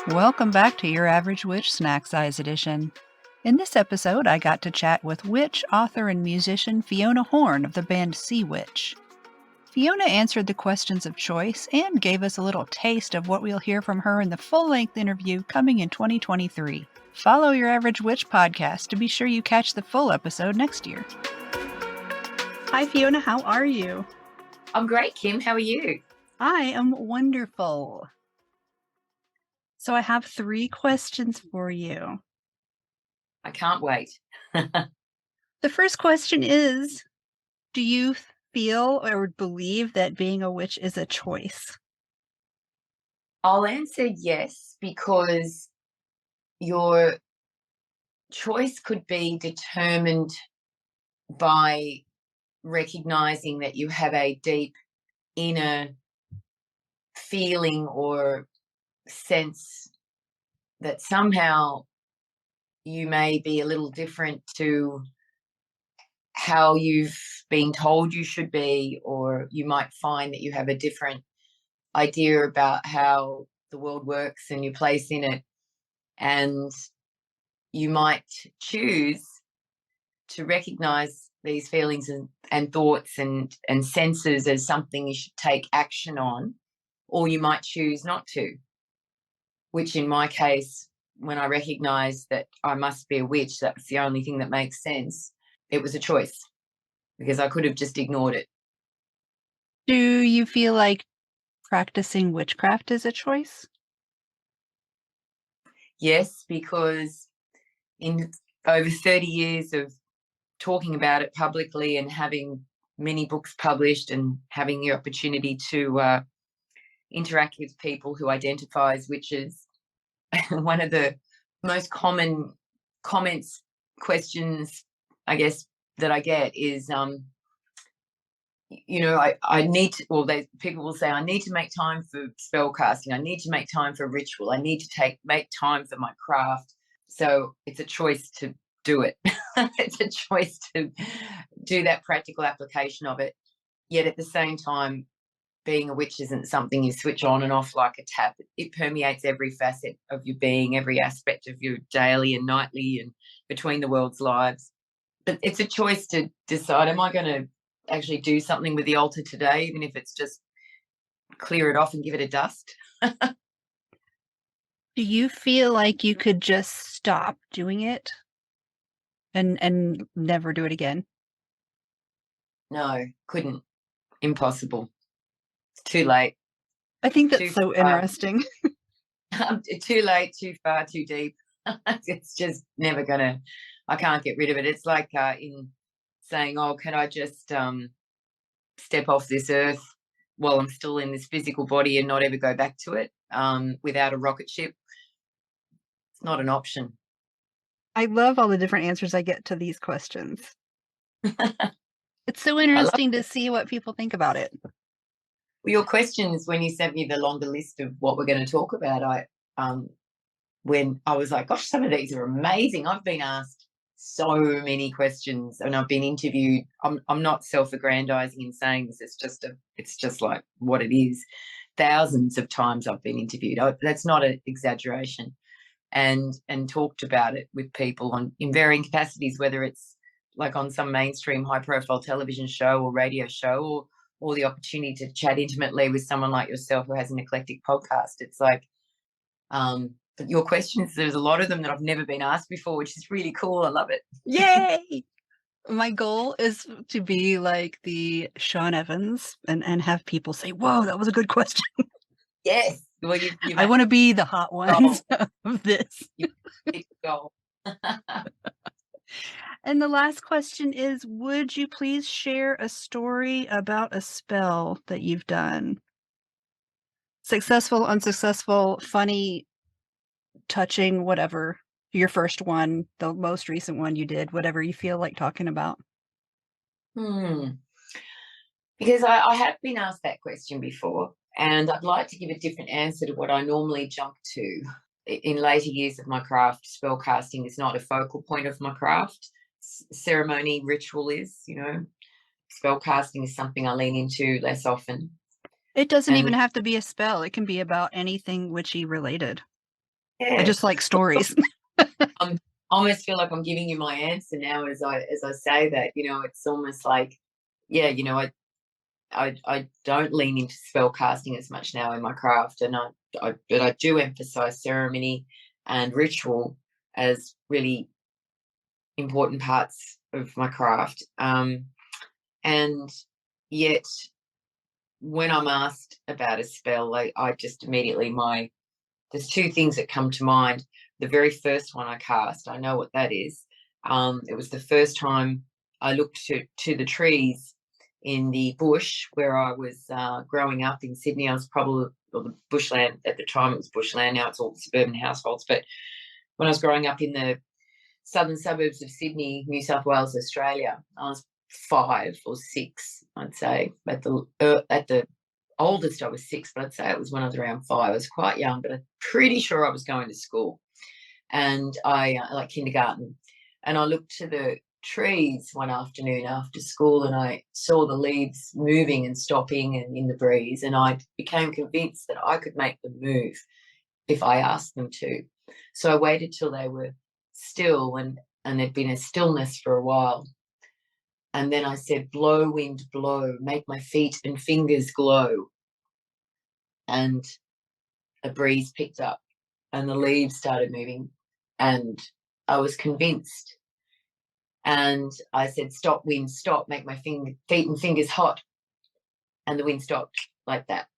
Welcome back to Your Average Witch Snack Size Edition. In this episode, I got to chat with witch, author, and musician Fiona Horne of the band Seawitch. Fiona answered the questions of choice and gave us a little taste of what we'll hear from her in the full-length interview coming in 2023. Follow Your Average Witch podcast to be sure you catch the full episode next year. Hi, Fiona. How are you? I'm great, Kim. How are you? I am wonderful. So I have 3 questions for you. I can't wait. The first question is, do you feel or believe that being a witch is a choice? I'll answer yes, because your choice could be determined by recognizing that you have a deep inner feeling or sense that somehow you may be a little different to how you've been told you should be, or you might find that you have a different idea about how the world works and your place in it. And you might choose to recognize these feelings and thoughts and senses as something you should take action on, or you might choose not to, which in my case, when I recognized that I must be a witch, that was the only thing that makes sense. It was a choice because I could have just ignored it. Do you feel like practicing witchcraft is a choice? Yes, because in over 30 years of talking about it publicly and having many books published and having the opportunity to interact with people who identify as witches, one of the most common comments, questions, I guess, that I get is, I need to, or people will say, I need to make time for spell casting. I need to make time for ritual. I need to make time for my craft. So it's a choice to do it. It's a choice to do that practical application of it. Yet at the same time, being a witch isn't something you switch on and off like a tap. It permeates every facet of your being, every aspect of your daily and nightly and between the world's lives. But it's a choice to decide, am I going to actually do something with the altar today, even if it's just clear it off and give it a dust? Do you feel like you could just stop doing it and never do it again? No, couldn't. Impossible. It's too late. I think that's Too so far. interesting. Too late, too far, too deep. It's just never gonna. I can't get rid of it. It's like in saying, "Oh, can I just step off this earth while I'm still in this physical body and not ever go back to it without a rocket ship?" It's not an option. I love all the different answers I get to these questions. It's so I love interesting to see what people think about it. your questions when you sent me the longer list of what we're going to talk about. When I was like, gosh, some of these are amazing. I've been asked so many questions and I've been interviewed. I'm not self-aggrandizing in saying this. It's just like what it is. Thousands of times I've been interviewed. That's not an exaggeration. And talked about it with people in varying capacities, whether it's like on some mainstream high-profile television show or radio show, or the opportunity to chat intimately with someone like yourself who has an eclectic podcast. It's like, but your questions, there's a lot of them that I've never been asked before, which is really cool. I love it. Yay! My goal is to be like the Sean Evans and have people say, "Whoa, that was a good question." Yes. Well, I want to be the hot ones of this. You've goal. And the last question is, would you please share a story about a spell that you've done? Successful, unsuccessful, funny, touching, whatever. Your first one, the most recent one you did, whatever you feel like talking about. Because I have been asked that question before, and I'd like to give a different answer to what I normally jump to. In later years of my craft, spell casting is not a focal point of my craft. Ceremony, ritual is, spell casting is something I lean into less often. It doesn't And even have to be a spell. It can be about anything witchy related. I Yeah. just like stories. I almost feel like I'm giving you my answer now as I say that. It's almost like, yeah, I don't lean into spell casting as much now in my craft, and but I do emphasize ceremony and ritual as really important parts of my craft. And yet, when I'm asked about a spell, I just immediately there's two things that come to mind. The very first one I cast, I know what that is. It was the first time I looked to the trees in the bush where I was growing up in Sydney. I was probably, well, the bushland at the time, it was bushland. Now it's all suburban households. But when I was growing up in the southern suburbs of Sydney, New South Wales, Australia, I was 5 or 6, I'd say. At the oldest, I was 6, but I'd say it was when I was around 5. I was quite young, but I'm pretty sure I was going to school, and I like kindergarten. And I looked to the trees one afternoon after school, and I saw the leaves moving and stopping and in the breeze, and I became convinced that I could make them move if I asked them to. So I waited till they were still, and there'd been a stillness for a while. And then I said, "Blow, wind, blow, make my feet and fingers glow." And a breeze picked up and the leaves started moving, and I was convinced. And I said, "Stop, wind, stop, make my feet and fingers hot." And the wind stopped like that.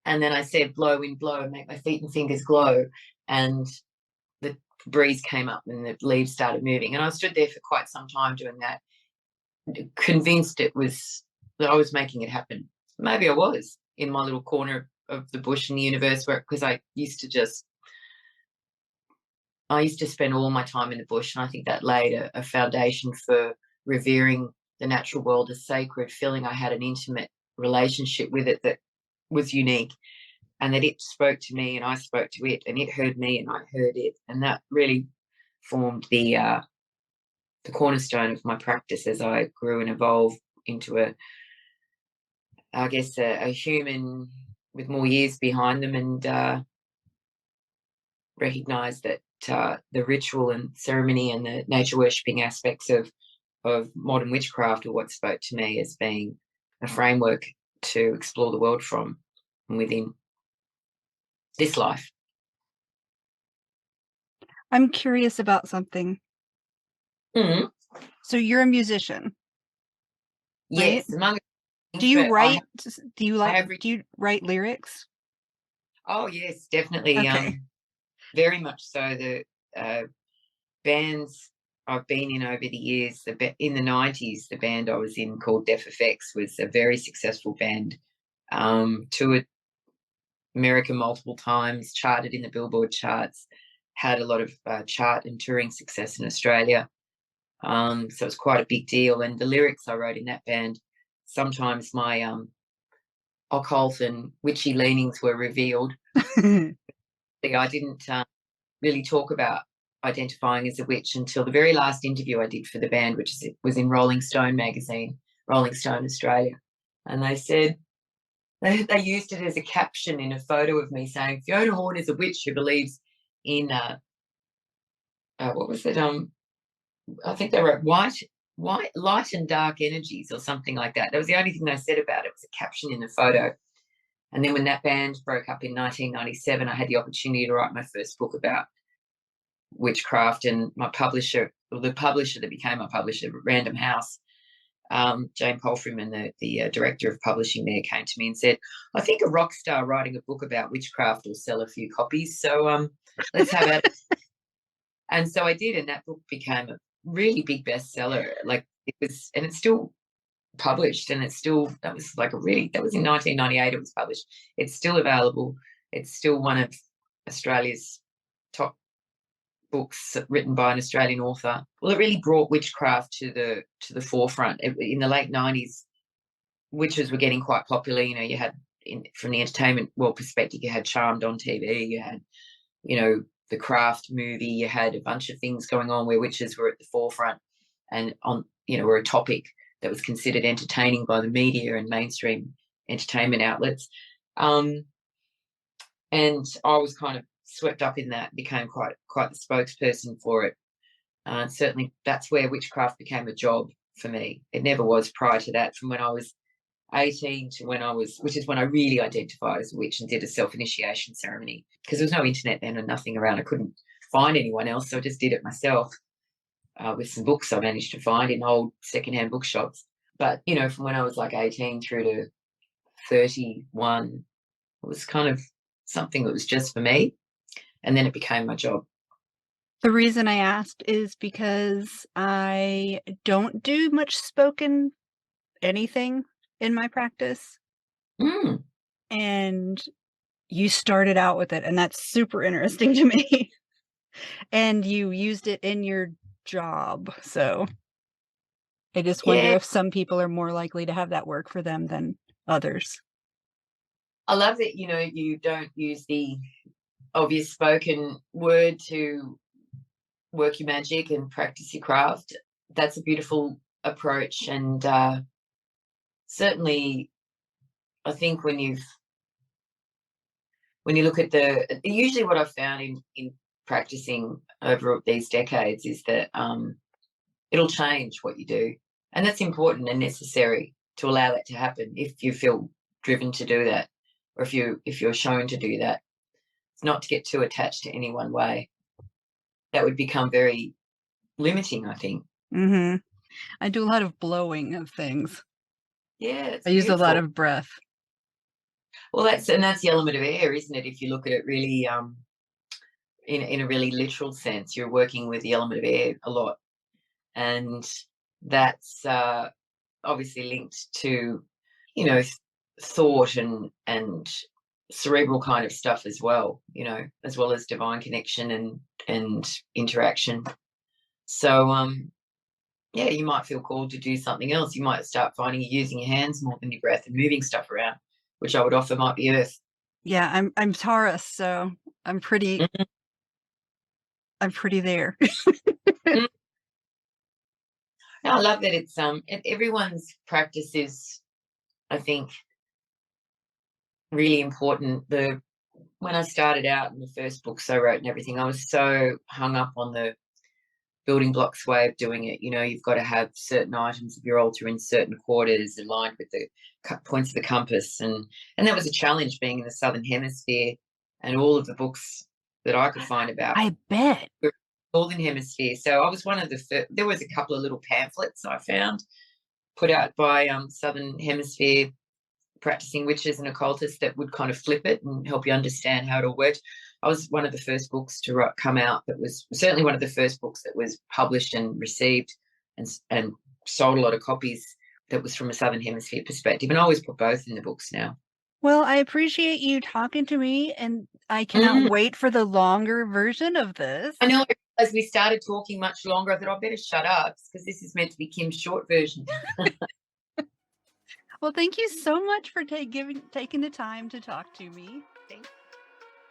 And then I said, "Blow, wind, blow, make my feet and fingers glow." And the breeze came up and the leaves started moving. And I stood there for quite some time doing that, convinced that I was making it happen. Maybe I was in my little corner of the bush in the universe, because I used to spend all my time in the bush, and I think that laid a foundation for revering the natural world as sacred, feeling I had an intimate relationship with it that was unique, and that it spoke to me and I spoke to it, and it heard me and I heard it. And that really formed the cornerstone of my practice as I grew and evolved into a human with more years behind them, and recognise that the ritual and ceremony and the nature worshipping aspects of modern witchcraft are what spoke to me as being a framework to explore the world from and within this life. I'm curious about something. Mm-hmm. So you're a musician, right? Yes, among Do things, you but write? I have Do you write lyrics? oh yes, definitely, Okay. very much so. The bands I've been in over the years, in the 90s, the band I was in called Deaf Effects was a very successful band. Toured America multiple times, charted in the Billboard charts, had a lot of chart and touring success in Australia. So it's quite a big deal. And the lyrics I wrote in that band, sometimes my occult and witchy leanings were revealed. I didn't really talk about identifying as a witch until the very last interview I did for the band, which was in Rolling Stone magazine, Rolling Stone Australia. And they said, they used it as a caption in a photo of me saying, "Fiona Horne is a witch who believes in, what was it? I think they wrote light and dark energies or something like that. That was the only thing they said about it, was a caption in the photo. And then when that band broke up in 1997, I had the opportunity to write my first book about witchcraft, and my publisher, or the publisher that became my publisher, Random House, Jane Palfreyman, the director of publishing there, came to me and said, "I think a rock star writing a book about witchcraft will sell a few copies, so let's have it." And so I did, and that book became a really big bestseller. Like, it was, and it's still published, and that was in 1998 it was published. It's still available. It's still one of Australia's top books written by an Australian author. Well, it really brought witchcraft to the forefront. In the late 90s, witches were getting quite popular. You had, from the entertainment world perspective, you had Charmed on TV, you had, the Craft movie, you had a bunch of things going on where witches were at the forefront and were a topic that was considered entertaining by the media and mainstream entertainment outlets. And I was kind of swept up in that, became quite the spokesperson for it. Certainly that's where witchcraft became a job for me. It never was prior to that, from when I was 18 to which is when I really identified as a witch and did a self-initiation ceremony, because there was no internet then and nothing around. I couldn't find anyone else, so I just did it myself with some books I managed to find in old secondhand bookshops. But, from when I was like 18 through to 31, it was kind of something that was just for me, and then it became my job. The reason I asked is because I don't do much spoken anything in my practice. Mm. And you started out with it, and that's super interesting to me. And you used it in your job, so I just wonder Yeah, if some people are more likely to have that work for them than others. I love that, you don't use the obvious spoken word to work your magic and practice your craft. That's a beautiful approach, and certainly I think when you look at usually what I've found in practicing over these decades is that it'll change what you do, and that's important and necessary to allow that to happen if you feel driven to do that, or if you're shown to do that. It's not to get too attached to any one way. That would become very limiting, I think. Mm-hmm. I do a lot of blowing of things. Yeah, it's I use a lot beautiful. of breath. Well, that's the element of air, isn't it? If you look at it really in a really literal sense, you're working with the element of air a lot, and that's obviously linked to thought and cerebral kind of stuff as well. As well as divine connection and interaction. So yeah, you might feel called to do something else. You might start finding you're using your hands more than your breath and moving stuff around, which I would offer might be earth. Yeah, I'm Taurus, so I'm pretty there. Mm. No, I love that it's everyone's practice is, I think, really important. When I started out in the first books I wrote and everything, I was so hung up on the building blocks way of doing it. You've got to have certain items of your altar in certain quarters aligned with the points of the compass, and that was a challenge being in the Southern Hemisphere, and all of the books that I could find about I bet. were Northern Hemisphere. So I was one of the first. There was a couple of little pamphlets I found put out by Southern Hemisphere practicing witches and occultists that would kind of flip it and help you understand how it all worked. I was one of the first books to come out that was certainly one of the first books that was published and received and sold a lot of copies that was from a Southern Hemisphere perspective. And I always put both in the books now. Well, I appreciate you talking to me, and I cannot wait for the longer version of this. I know, as we started talking much longer, I thought I better shut up because this is meant to be Kim's short version. Well, thank you so much for taking the time to talk to me.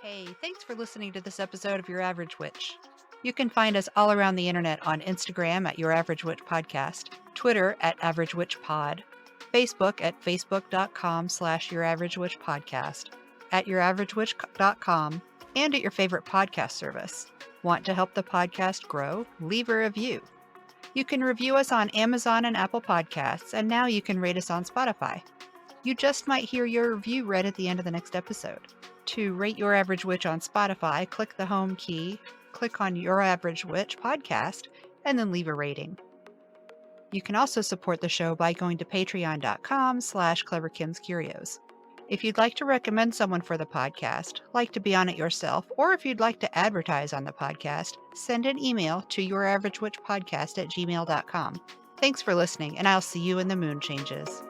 Hey, thanks for listening to this episode of Your Average Witch. You can find us all around the internet on Instagram at Your Average Witch Podcast, Twitter at Average Witch Pod, Facebook at facebook.com/Your Average Witch Podcast, at YourAverageWitch.com, and at your favorite podcast service. Want to help the podcast grow? Leave a review. You can review us on Amazon and Apple Podcasts, and now you can rate us on Spotify. You just might hear your review read at the end of the next episode. To rate Your Average Witch on Spotify, click the home key, click on Your Average Witch Podcast, and then leave a rating. You can also support the show by going to patreon.com/CleverKimsCurios. If you'd like to recommend someone for the podcast, like to be on it yourself, or if you'd like to advertise on the podcast, send an email to YourAverageWitchPodcast@gmail.com. Thanks for listening, and I'll see you in the moon changes.